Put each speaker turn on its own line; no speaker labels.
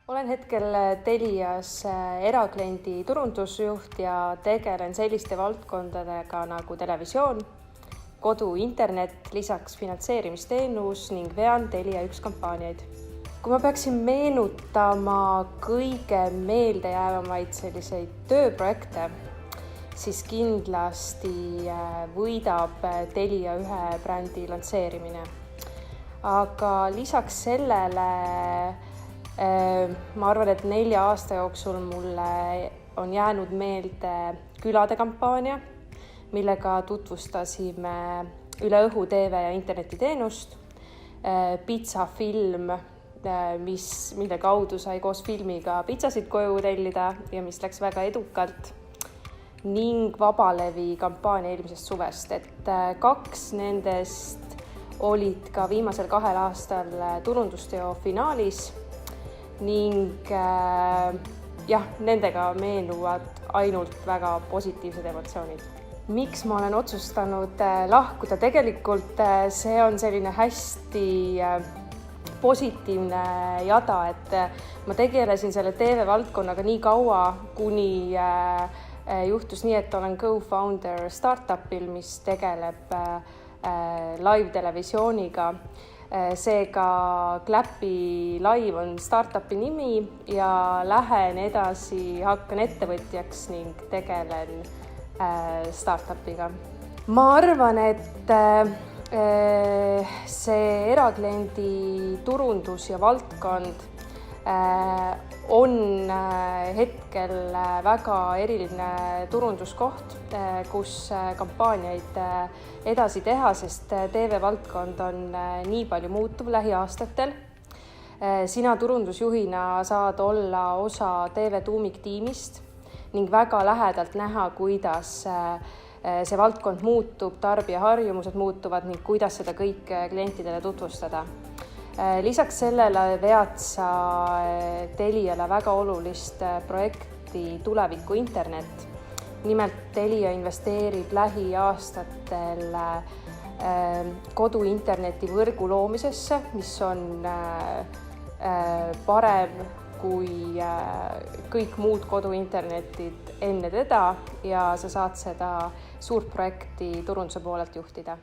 Olen hetkel Telias erakliendi turundusjuht ja tegelen selliste valdkondadega nagu televisioon, kodu, internet, lisaks finantseerimisteenus ning vean Telia1 kampaaniaid. Kui ma peaksin meenutama kõige meeldejäävamaid selliseid tööprojekte, siis kindlasti võidab Telia1 brändi lansseerimine. Aga lisaks sellele ma arvan, et 4 aasta jooksul mulle on jäänud meelde külade kampaania, millega tutvustasime üle õhu TV ja internetiteenust, pitsafilm, mille kaudu sai koos filmiga pitsasid koju tellida ja mis läks väga edukalt, ning Vabalevi kampaania eelmisest suvest, et 2 nendest olid ka viimasel 2 aastal turundusteo finaalis ning nendega meenuvad ainult väga positiivsed emotsioonid. Miks ma olen otsustanud lahkuda? Tegelikult see on selline hästi positiivne jada, et ma tegelesin selle TV-valdkonnaga nii kaua, kuni juhtus nii, et olen co-founder startupil, mis tegeleb live-televisiooniga. Seega Clapi Live on startupi nimi ja lähen edasi, hakkan ettevõtjaks ning tegelen startupiga. Ma arvan, et see erakliendi turundus ja valdkond on hetkel väga eriline turunduskoht, kus kampaaniaid edasi teha, sest TV-valdkond on nii palju muutuv lähiaastatel. Sina turundusjuhina saad olla osa TV tuumiktiimist ning väga lähedalt näha, kuidas see valdkond muutub, tarbijaharjumused muutuvad ning kuidas seda kõike klientidele tutvustada. Lisaks sellele vead sa Teliale väga olulist projekti Tuleviku internet. Nimelt Telia investeerib lähiaastatel kodu interneti võrgu loomisesse, mis on parem kui kõik muud kodu internetid enne teda ja sa saad seda suurt projekti turunduse poolelt juhtida.